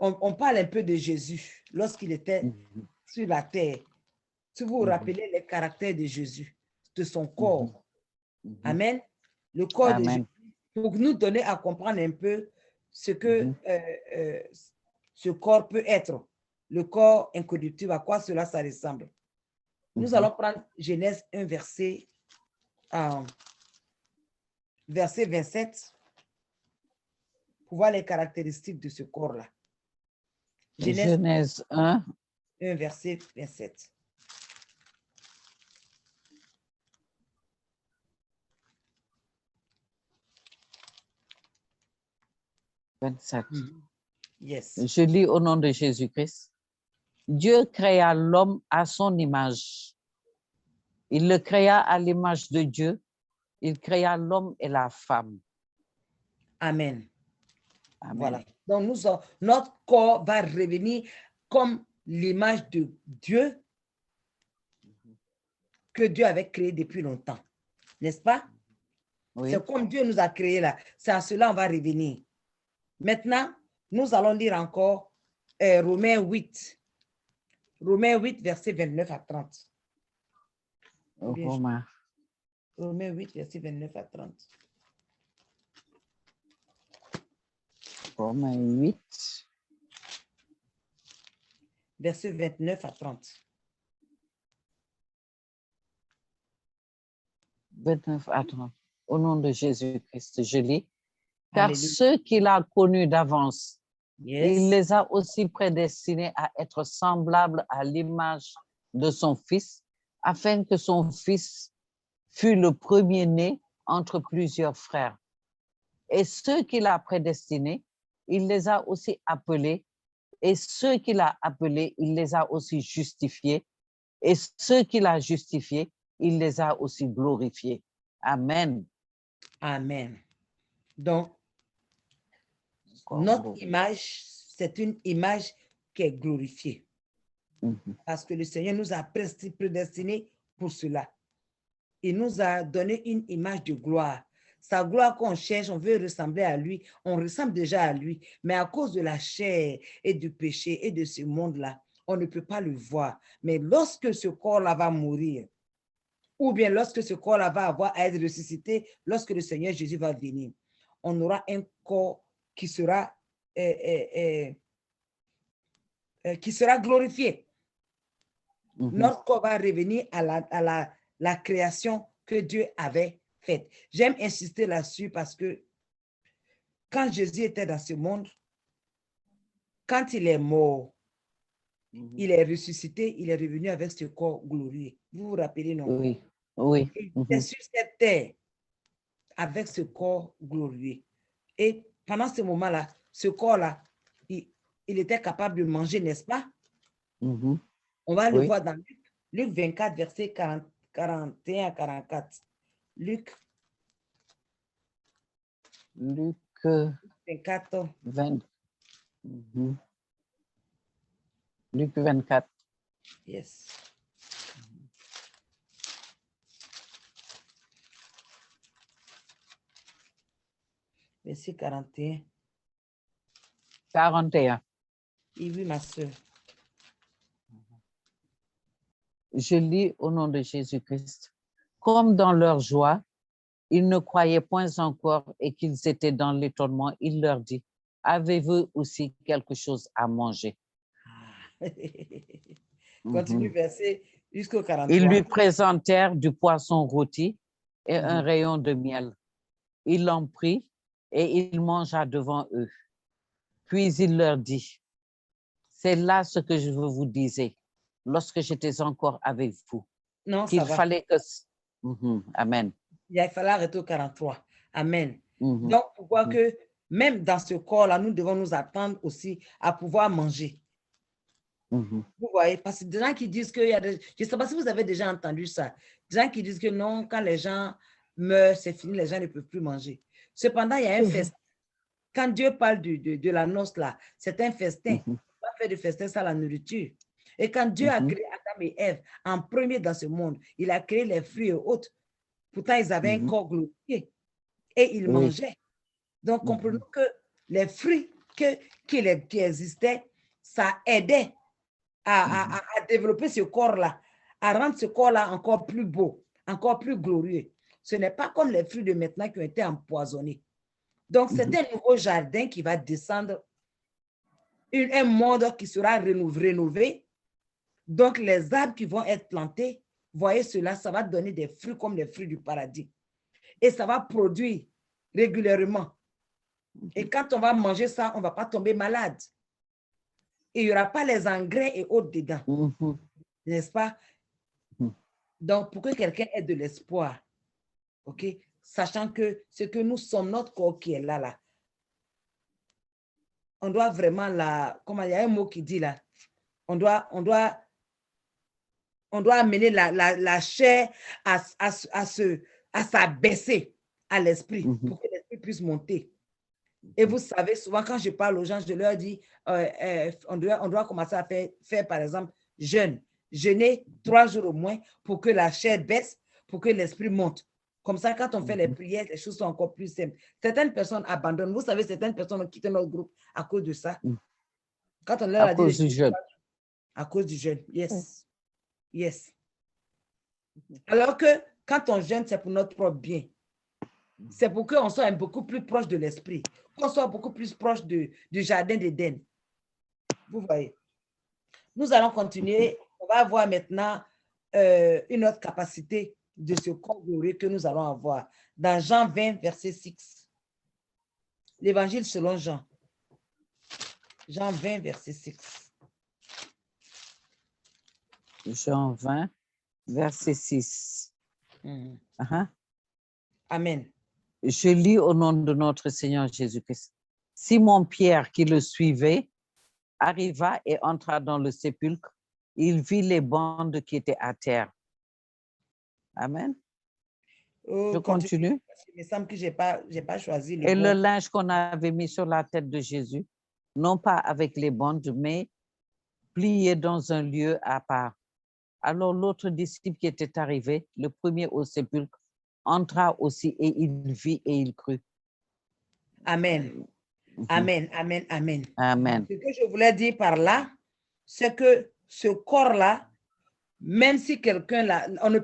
On parle un peu de Jésus lorsqu'il était sur la terre. Si vous vous rappelez les caractères de Jésus, de son corps. Amen. Le corps de Jésus, pour nous donner à comprendre un peu ce que ce corps peut être. Le corps incorruptible, à quoi cela ça ressemble. Nous allons prendre Genèse 1, verset 27, pour voir les caractéristiques de ce corps-là. Genèse 1, verset 27. Yes. Je lis au nom de Jésus-Christ. Dieu créa l'homme à son image. Il le créa à l'image de Dieu. Il créa l'homme et la femme. Amen. Amen. Voilà. Donc, notre corps va revenir comme l'image de Dieu que Dieu avait créé depuis longtemps. N'est-ce pas? Oui. C'est comme Dieu nous a créé là. C'est à cela qu'on va revenir. Maintenant, nous allons lire encore Romains 8. Romains 8, verset 29 à 30. Romains 8, verset 29 à 30. Romains 8. Verset 29 à 30. 29 à 30. Au nom de Jésus-Christ, je lis. Car Alléluia. ceux qu'il a connus d'avance, Yes. il les a aussi prédestinés à être semblables à l'image de son Fils, afin que son Fils fût le premier-né entre plusieurs frères. Et ceux qu'il a prédestinés, il les a aussi appelés. Et ceux qu'il a appelés, il les a aussi justifiés. Et ceux qu'il a justifiés, il les a aussi glorifiés. Amen. Amen. Donc, notre image, c'est une image qui est glorifiée. Parce que le Seigneur nous a prédestinés pour cela. Il nous a donné une image de gloire. Sa gloire qu'on cherche, on veut ressembler à lui. On ressemble déjà à lui. Mais à cause de la chair et du péché et de ce monde-là, on ne peut pas le voir. Mais lorsque ce corps-là va mourir, ou bien lorsque ce corps-là va avoir à être ressuscité, lorsque le Seigneur Jésus va venir, on aura un corps qui sera glorifié. Notre corps va revenir à la création que Dieu avait faite. J'aime insister là-dessus parce que quand Jésus était dans ce monde, quand il est mort, il est ressuscité, il est revenu avec ce corps glorieux. Vous vous rappelez, non? Oui, oui. Il était sur cette terre avec ce corps glorieux. Et pendant ce moment-là, ce corps-là, il était capable de manger, n'est-ce pas? On va le voir dans Luc 24, verset 41 à 44. Luc 24. Luc 24. Yes. Verset 41. 41. Oui, ma soeur. Je lis au nom de Jésus-Christ. Comme dans leur joie, ils ne croyaient point encore et qu'ils étaient dans l'étonnement, il leur dit, avez-vous aussi quelque chose à manger? Continue verset jusqu'au 43. Ils lui présentèrent du poisson rôti et un rayon de miel. Il en prit et il mangea devant eux. Puis il leur dit, c'est là ce que je vous disais, lorsque j'étais encore avec vous, Non, ça qu'il va. fallait que... Amen. Il fallait arrêter au 43. Amen. Mhm. Donc, pour voir que même dans ce corps-là, nous devons nous attendre aussi à pouvoir manger. Mhm. Vous voyez, parce que des gens qui disent qu'il y a des... Je ne sais pas si vous avez déjà entendu ça. Des gens qui disent que non, quand les gens meurent, c'est fini, les gens ne peuvent plus manger. Cependant, il y a un festin. Quand Dieu parle de la noce là, c'est un festin. On va faire du festin sans la nourriture. Et quand Dieu a créé Adam et Ève, en premier dans ce monde, il a créé les fruits et autres. Pourtant, ils avaient un corps glorifié et ils mangeaient. Donc, comprenons que les fruits qui existaient, ça aidait à développer ce corps-là, à rendre ce corps-là encore plus beau, encore plus glorieux. Ce n'est pas comme les fruits de maintenant qui ont été empoisonnés. Donc, c'est un nouveau jardin qui va descendre, un monde qui sera rénové. Donc, les arbres qui vont être plantés, voyez cela, ça va donner des fruits comme les fruits du paradis. Et ça va produire régulièrement. Et quand on va manger ça, on ne va pas tomber malade. Et il n'y aura pas les engrais et autres dedans. N'est-ce pas? Donc, pour que quelqu'un ait de l'espoir, ok, sachant que ce que nous sommes, notre corps qui est là, on doit vraiment comment il y a un mot qui dit là, on doit amener la chair à s'abaisser à l'esprit pour que l'esprit puisse monter. Et vous savez, souvent quand je parle aux gens, je leur dis, on doit commencer à faire par exemple, jeûner 3 jours au moins pour que la chair baisse, pour que l'esprit monte. Comme ça, quand on fait les prières, les choses sont encore plus simples. Certaines personnes abandonnent. Vous savez, certaines personnes ont quitté notre groupe à cause de ça. Quand on leur a dit... À cause du jeûne. À cause du jeûne, yes. Yes. Alors que quand on jeûne, c'est pour notre propre bien. C'est pour qu'on soit beaucoup plus proche de l'esprit, qu'on soit beaucoup plus proche du jardin d'Éden. Vous voyez. Nous allons continuer. On va avoir maintenant une autre capacité de ce corps glorieux que nous allons avoir. Dans Jean 20, verset 6. L'évangile selon Jean. Jean 20, verset 6. Jean 20, verset 6. Amen. Je lis au nom de notre Seigneur Jésus-Christ. Simon-Pierre, qui le suivait, arriva et entra dans le sépulcre. Il vit les bandes qui étaient à terre. Amen. Je continue. Il me semble que je n'ai pas choisi les Et bandes. le linge qu'on avait mis sur la tête de Jésus, non pas avec les bandes, mais plié dans un lieu à part. Alors l'autre disciple qui était arrivé, le premier au sépulcre, entra aussi et il vit et il crut. Amen. Amen, amen, amen. Amen. Ce que je voulais dire par là, c'est que ce corps-là, même si quelqu'un là, on ne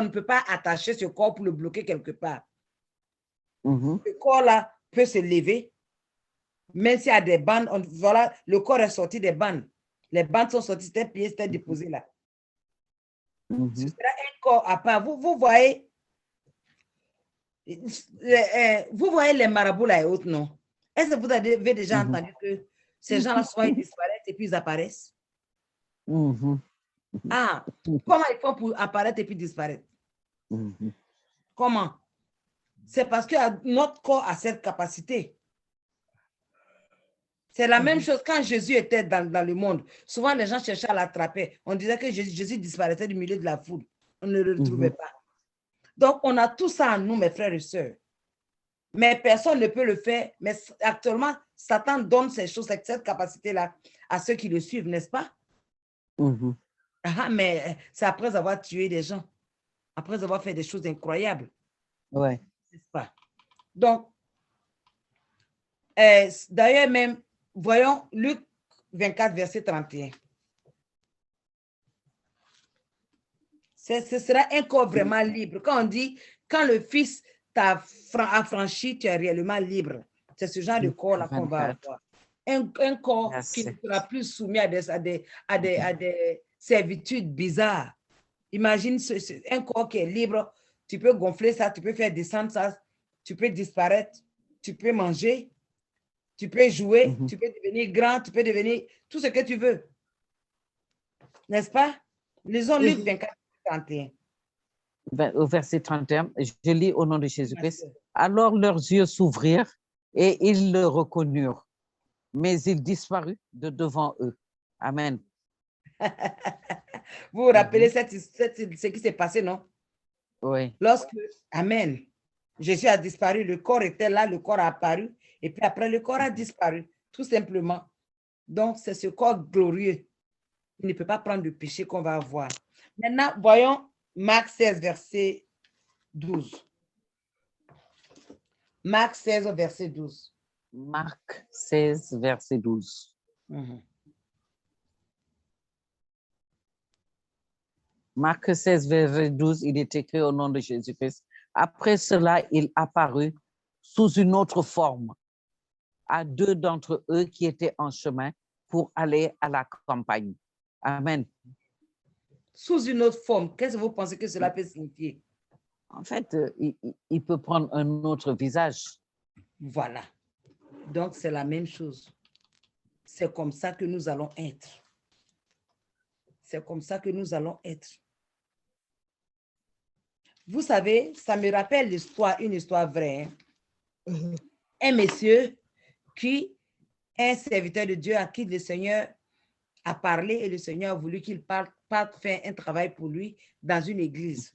peut pas attacher ce corps pour le bloquer quelque part. Ce corps-là peut se lever, même s'il y a des bandes, voilà, le corps est sorti des bandes. Les bandes sont sorties, c'était plié, c'était déposé là. Ce sera un corps à part. Vous voyez, les marabouts là et autres, non? Est-ce que vous avez déjà entendu que ces gens-là, souvent, ils disparaissent et puis ils apparaissent? Ah, comment ils font pour apparaître et puis disparaître? Comment? C'est parce que notre corps a cette capacité. C'est la même chose quand Jésus était dans le monde. Souvent, les gens cherchaient à l'attraper. On disait que Jésus disparaissait du milieu de la foule. On ne le retrouvait pas. Donc, on a tout ça en nous, mes frères et sœurs. Mais personne ne peut le faire. Mais actuellement, Satan donne ces choses, cette capacité-là à ceux qui le suivent, n'est-ce pas? Mais c'est après avoir tué des gens, après avoir fait des choses incroyables. Ouais. N'est-ce pas? Donc, d'ailleurs même, voyons Luc 24, verset 31. Ce sera un corps vraiment libre. Quand on dit, quand le Fils t'a affranchi, tu es réellement libre. C'est ce genre de corps-là qu'on va avoir. Un corps qui ne sera plus soumis à des servitudes bizarres. Imagine un corps qui est libre, tu peux gonfler ça, tu peux faire descendre ça, tu peux disparaître. tu peux manger, tu peux jouer, tu peux devenir grand, tu peux devenir tout ce que tu veux. N'est-ce pas? Lisons Luc 24, 31. Au verset 31, je lis au nom de Jésus-Christ. Alors leurs yeux s'ouvrirent et ils le reconnurent, mais il disparut de devant eux. Amen. Vous vous rappelez ce qui s'est passé, non? Oui. Lorsque, Amen, Jésus a disparu, le corps était là, le corps a apparu, et puis après, le corps a disparu, tout simplement. Donc, c'est ce corps glorieux. Il ne peut pas prendre le péché qu'on va avoir. Maintenant, voyons Marc 16, verset 12. Marc 16, verset 12. Marc 16, verset 12. Marc 16, verset 12, il est écrit au nom de Jésus-Christ. Après cela, il apparut sous une autre forme à deux d'entre eux qui étaient en chemin pour aller à la campagne. Amen. Sous une autre forme, qu'est-ce que vous pensez que cela peut signifier? En fait, il peut prendre un autre visage. Voilà. Donc, c'est la même chose. C'est comme ça que nous allons être. C'est comme ça que nous allons être. Vous savez, ça me rappelle une histoire vraie. Un monsieur qui est un serviteur de Dieu à qui le Seigneur a parlé et le Seigneur a voulu qu'il parte faire un travail pour lui dans une église.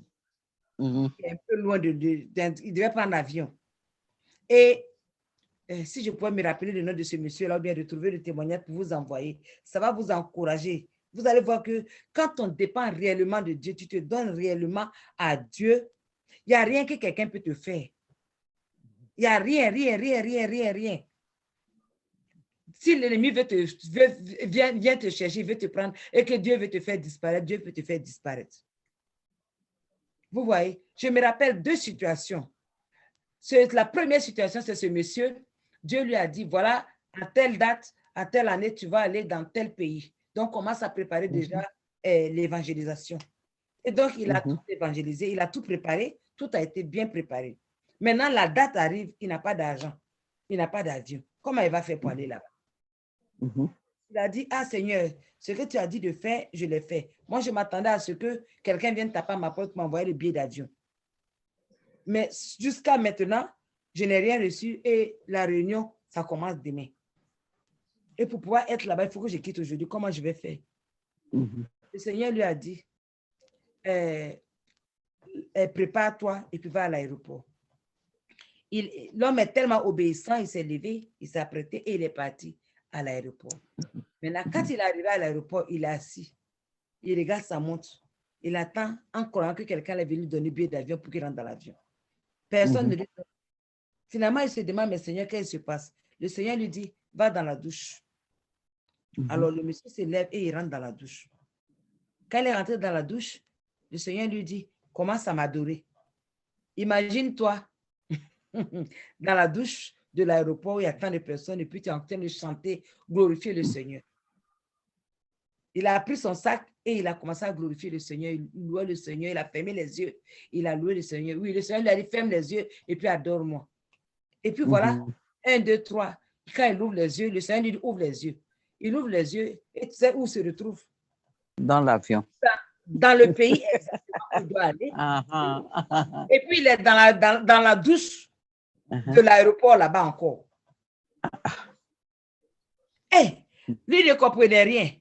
Un peu loin il devait prendre l'avion. Et si je pouvais me rappeler le nom de ce monsieur-là ou bien retrouver le témoignage pour vous envoyer, ça va vous encourager. Vous allez voir que quand on dépend réellement de Dieu, tu te donnes réellement à Dieu, il n'y a rien que quelqu'un peut te faire. Il n'y a rien. Si l'ennemi vient te chercher, veut te prendre et que Dieu veut te faire disparaître, Dieu peut te faire disparaître. Vous voyez, je me rappelle deux situations. La première situation, c'est ce monsieur. Dieu lui a dit, voilà, à telle date, à telle année, tu vas aller dans tel pays. Donc, commence à préparer déjà l'évangélisation. Et donc, il a tout évangélisé, il a tout préparé, tout a été bien préparé. Maintenant, la date arrive, il n'a pas d'argent, il n'a pas d'avion. Comment il va faire pour aller là-bas? Il a dit, ah Seigneur, ce que tu as dit de faire, je l'ai fait. Moi, je m'attendais à ce que quelqu'un vienne taper à ma porte pour m'envoyer le billet d'avion. Mais jusqu'à maintenant, je n'ai rien reçu et la réunion, ça commence demain. Et pour pouvoir être là-bas, il faut que je quitte aujourd'hui. Comment je vais faire? Le Seigneur lui a dit, prépare-toi et puis va à l'aéroport. L'homme est tellement obéissant, il s'est levé, il s'est apprêté et il est parti à l'aéroport. Maintenant, quand il est arrivé à l'aéroport, il est assis. Il regarde sa montre. Il attend en croyant que quelqu'un est venu lui donner un billet d'avion pour qu'il rentre dans l'avion. Personne ne lui donne. Finalement, il se demande, mais Seigneur, qu'est-ce qui se passe? Le Seigneur lui dit, va dans la douche. Alors, le monsieur se lève et il rentre dans la douche. Quand il est rentré dans la douche, le Seigneur lui dit, commence à m'adorer. Imagine-toi dans la douche de l'aéroport où il y a tant de personnes et puis tu es en train de chanter, glorifier le Seigneur. Il a pris son sac et il a commencé à glorifier le Seigneur. Il louait le Seigneur, il a fermé les yeux. Il a loué le Seigneur. Oui, le Seigneur lui a dit, ferme les yeux et puis adore-moi. Et puis voilà, 1, 2, 3. Quand il ouvre les yeux, le Seigneur lui dit, ouvre les yeux. Il ouvre les yeux et tu sais où il se retrouve? Dans l'avion. Dans le pays exactement où il doit aller. Et puis il est dans la douche de l'aéroport là-bas encore. Hey, lui, il ne comprenait rien.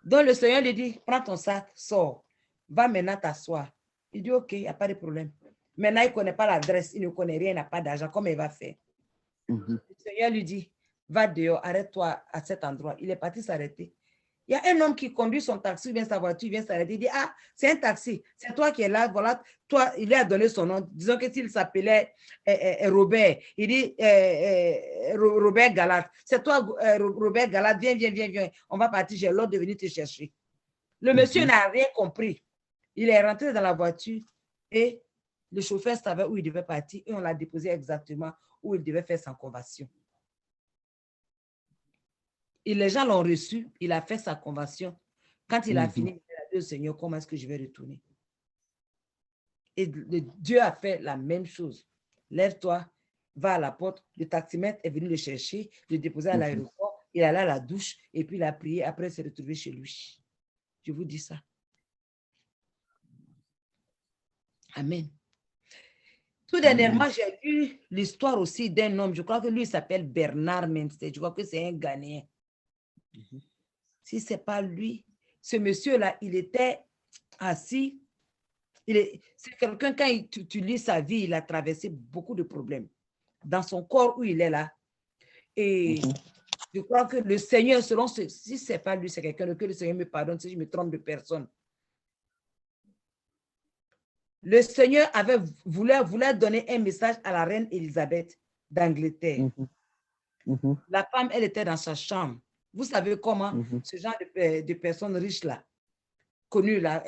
Donc le Seigneur lui dit, prends ton sac, sors, va maintenant t'asseoir. Il dit, ok, il n'y a pas de problème. Maintenant, il ne connaît pas l'adresse, il ne connaît rien, il n'a pas d'argent, comment il va faire? Le Seigneur lui dit, va dehors, arrête-toi à cet endroit. Il est parti s'arrêter. Il y a un homme qui conduit son taxi, vient sa voiture, vient s'arrêter, il dit, ah, c'est un taxi, c'est toi qui es là, voilà, toi, il lui a donné son nom, disons que s'il s'appelait Robert, il dit Robert Galate, c'est toi Robert Galate, viens, on va partir, j'ai l'ordre de venir te chercher. Le monsieur n'a rien compris, il est rentré dans la voiture et le chauffeur savait où il devait partir et on l'a déposé exactement où il devait faire sa conversion. Et les gens l'ont reçu, il a fait sa conversion. Quand il a fini, il a dit au Seigneur, comment est-ce que je vais retourner? Et Dieu a fait la même chose. Lève-toi va à la porte, le taximètre est venu le chercher, le déposer à Mhm. l'aéroport, il allait à la douche et puis il a prié, après il s'est retrouvé chez lui. Je vous dis ça. Amen. Tout dernièrement, j'ai lu l'histoire aussi d'un homme, je crois que lui il s'appelle Bernard Menster, je crois que c'est un Ghanéen. Si ce n'est pas lui, ce monsieur-là, il était assis. C'est quelqu'un, quand tu lis sa vie, il a traversé beaucoup de problèmes dans son corps où il est là. Et je crois que le Seigneur, selon si ce n'est pas lui, c'est quelqu'un, que le Seigneur me pardonne si je me trompe de personne. Le Seigneur voulait donner un message à la reine Élisabeth d'Angleterre. La femme, elle était dans sa chambre. Vous savez comment ce genre de personnes riches là, connues là,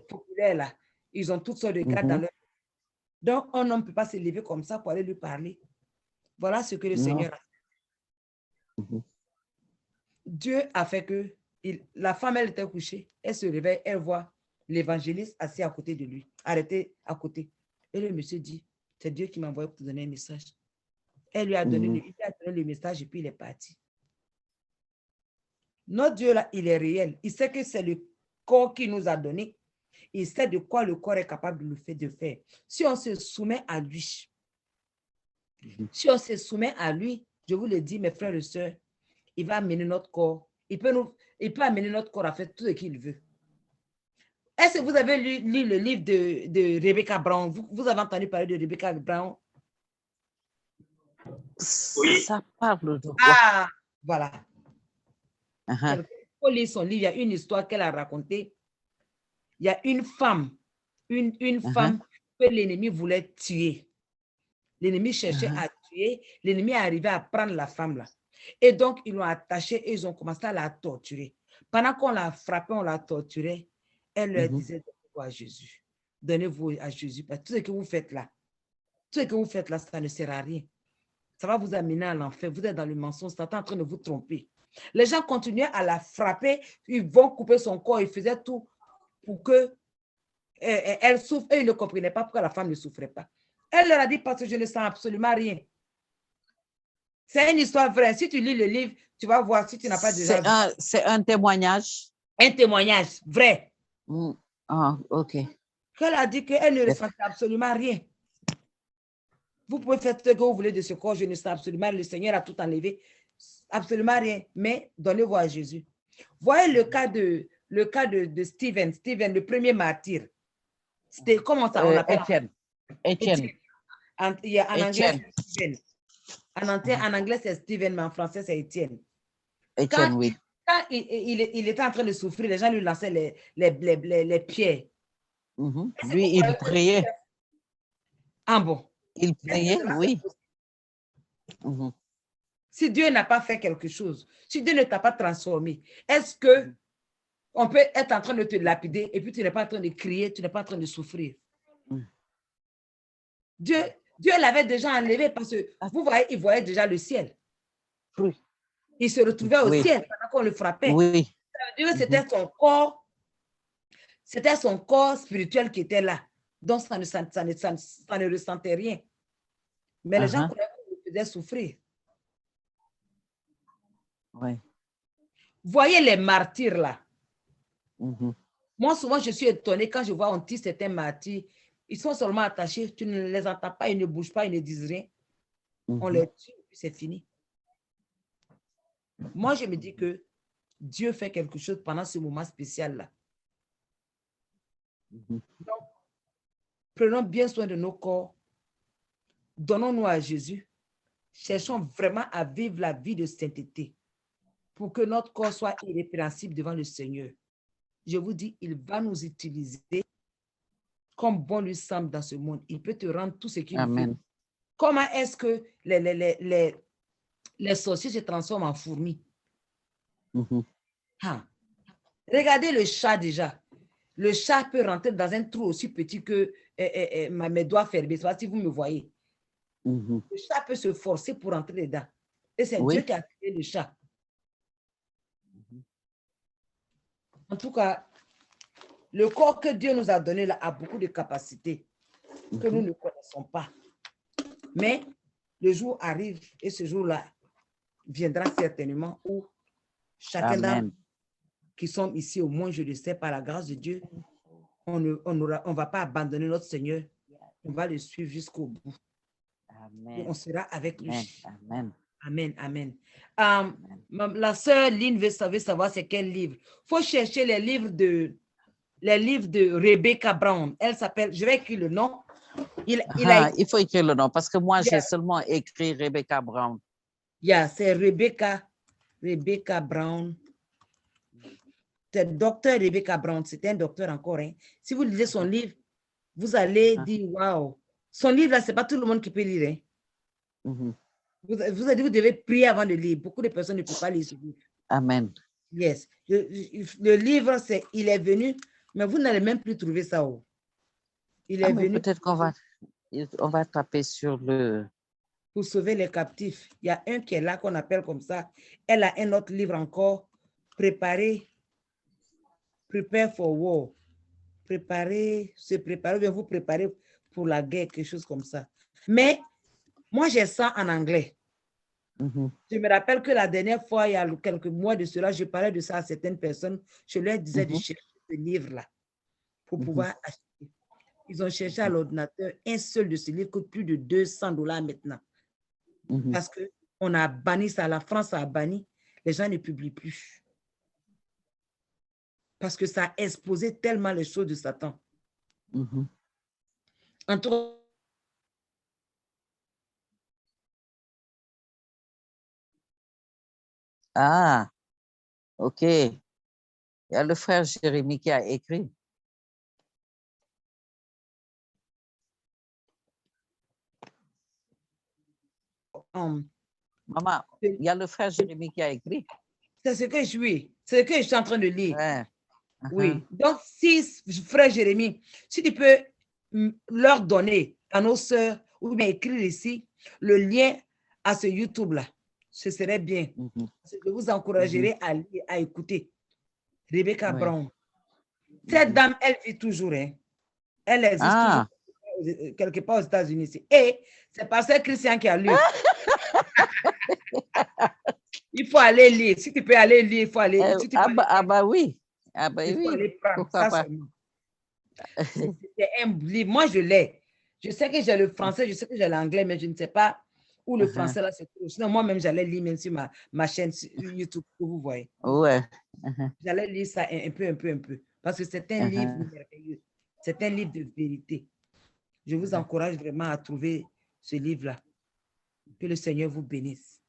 populaires là, ils ont toutes sortes de grades dans leur vie. Donc, un homme ne peut pas se lever comme ça pour aller lui parler. Voilà ce que le Seigneur a fait. Dieu a fait que la femme, elle était couchée, elle se réveille, elle voit l'évangéliste assis à côté de lui, arrêté à côté. Et le monsieur dit, c'est Dieu qui m'a envoyé pour te donner un message. Elle lui a donné, il lui a donné le message et puis il est parti. Notre Dieu là, il est réel. Il sait que c'est le corps qu'il nous a donné. Il sait de quoi le corps est capable de faire. Si on se soumet à lui, je vous le dis, mes frères et sœurs, il va amener notre corps. Il peut amener notre corps à faire tout ce qu'il veut. Est-ce que vous avez lu le livre de Rebecca Brown? Vous avez entendu parler de Rebecca Brown? Oui. Ça parle de quoi? Ah, voilà. Il faut lire son livre. Il y a une histoire qu'elle a racontée. Il y a une femme, femme que l'ennemi voulait tuer. L'ennemi cherchait à tuer. L'ennemi est arrivé à prendre la femme là. Et donc, ils l'ont attachée et ils ont commencé à la torturer. Pendant qu'on la frappait, on la torturait, elle leur disait, donnez-vous à Jésus. Donnez-vous à Jésus. Parce que tout ce que vous faites là, ça ne sert à rien. Ça va vous amener à l'enfer. Vous êtes dans le mensonge, Satan est en train de vous tromper. Les gens continuaient à la frapper, ils vont couper son corps, ils faisaient tout pour que elle souffre et ils ne comprenaient pas pourquoi la femme ne souffrait pas. Elle leur a dit, parce que je ne sens absolument rien. C'est une histoire vraie. Si tu lis le livre, tu vas voir si tu n'as pas déjà vu. C'est un témoignage. Un témoignage vrai. Ah, ok. Elle a dit qu'elle ne ressentait absolument rien. Vous pouvez faire ce que vous voulez de ce corps, je ne sens absolument rien. Le Seigneur a tout enlevé. Absolument rien. Mais donnez-vous à Jésus. Voyez le cas de Stephen, le premier martyr. C'était comment ça on l'appelle? Étienne. En anglais, c'est Stephen. En anglais, c'est Stephen, mais en français, c'est Étienne. Étienne, oui. Quand il était en train de souffrir, les gens lui lançaient les pierres. Lui, il priait. Ah bon? Il priait, oui. Si Dieu n'a pas fait quelque chose, si Dieu ne t'a pas transformé, est-ce que on peut être en train de te lapider et puis tu n'es pas en train de crier, tu n'es pas en train de souffrir? Dieu l'avait déjà enlevé parce que, vous voyez, il voyait déjà le ciel. Oui. Il se retrouvait au ciel pendant qu'on le frappait. Oui. Ça veut dire que c'était son corps spirituel qui était là. Donc, ça ne ressentait rien. Mais les gens croyaient qu'on le faisait souffrir. Oui. Voyez les martyrs là. Moi, souvent, je suis étonnée quand je vois on tire certains martyrs. Ils sont seulement attachés, tu ne les entends pas, ils ne bougent pas, ils ne disent rien. On les tue et puis c'est fini. Moi, je me dis que Dieu fait quelque chose pendant ce moment spécial-là. Donc, prenons bien soin de nos corps. Donnons-nous à Jésus. Cherchons vraiment à vivre la vie de sainteté pour que notre corps soit irrépréhensible devant le Seigneur. Je vous dis, il va nous utiliser comme bon lui semble dans ce monde. Il peut te rendre tout ce qu'il veut. Comment est-ce que les sorciers se transforment en fourmis? Regardez le chat déjà. Le chat peut rentrer dans un trou aussi petit que mes doigts fermés. C'est pas si vous me voyez. Le chat peut se forcer pour entrer dedans. Et c'est Dieu qui a créé le chat. En tout cas, le corps que Dieu nous a donné là a beaucoup de capacités que nous ne connaissons pas. Mais le jour arrive et ce jour-là viendra certainement où chacun d'entre nous qui sommes ici, au moins je le sais, par la grâce de Dieu, on ne va pas abandonner notre Seigneur, on va le suivre jusqu'au bout. Amen. Et on sera avec lui. Amen. Amen, amen. La sœur Lynn veut savoir c'est quel livre. Il faut chercher les livres de Rebecca Brown. Elle s'appelle, je vais écrire le nom. Il faut écrire le nom parce que moi, j'ai seulement écrit Rebecca Brown. C'est Rebecca Brown. C'est docteur Rebecca Brown. C'est un docteur encore. Hein. Si vous lisez son livre, vous allez dire, waouh. Son livre, là, ce n'est pas tout le monde qui peut lire. Hein. Vous devez prier avant de lire. Beaucoup de personnes ne peuvent pas lire ce livre. Amen. Yes. Le livre, c'est « Il est venu », mais vous n'allez même plus trouver ça. Oh. Il est venu. Peut-être qu'on va taper sur le... Pour sauver les captifs. Il y a un qui est là, qu'on appelle comme ça. Elle a un autre livre encore. Prepare for war. Se préparer, bien vous préparer pour la guerre, quelque chose comme ça. Mais moi, j'ai ça en anglais. Je me rappelle que la dernière fois, il y a quelques mois de cela, je parlais de ça à certaines personnes. Je leur disais de chercher ce livre-là pour pouvoir acheter. Ils ont cherché à l'ordinateur un seul de ce livre coûte plus de $200 maintenant. Parce qu'on a banni ça, la France a banni, les gens ne publient plus. Parce que ça a exposé tellement les choses de Satan. En tout cas, OK. Il y a le frère Jérémie qui a écrit. Maman, il y a le frère Jérémie qui a écrit. C'est ce que je suis en train de lire. Oui. Donc, si, frère Jérémie, si tu peux leur donner à nos sœurs ou bien écrire ici le lien à ce YouTube-là, ce serait bien. Je vous encouragerai à lire, à écouter. Rebecca Brown. Cette dame, elle vit toujours. Hein. Elle existe toujours quelque part aux États-Unis. Et c'est Pasteur Christian qui a lu. Il faut aller lire. Si tu peux aller lire, il faut aller. Si tu peux oui. Il faut aller prendre ça seulement. C'est un livre. Moi, je l'ai. Je sais que j'ai le français, je sais que j'ai l'anglais, mais je ne sais pas où le français là se trouve. Sinon, moi-même, j'allais lire même sur ma chaîne YouTube que vous voyez. Ouais. J'allais lire ça un peu. Parce que c'est un livre merveilleux. C'est un livre de vérité. Je vous encourage vraiment à trouver ce livre-là. Que le Seigneur vous bénisse.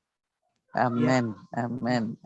Amen. Amen. Amen.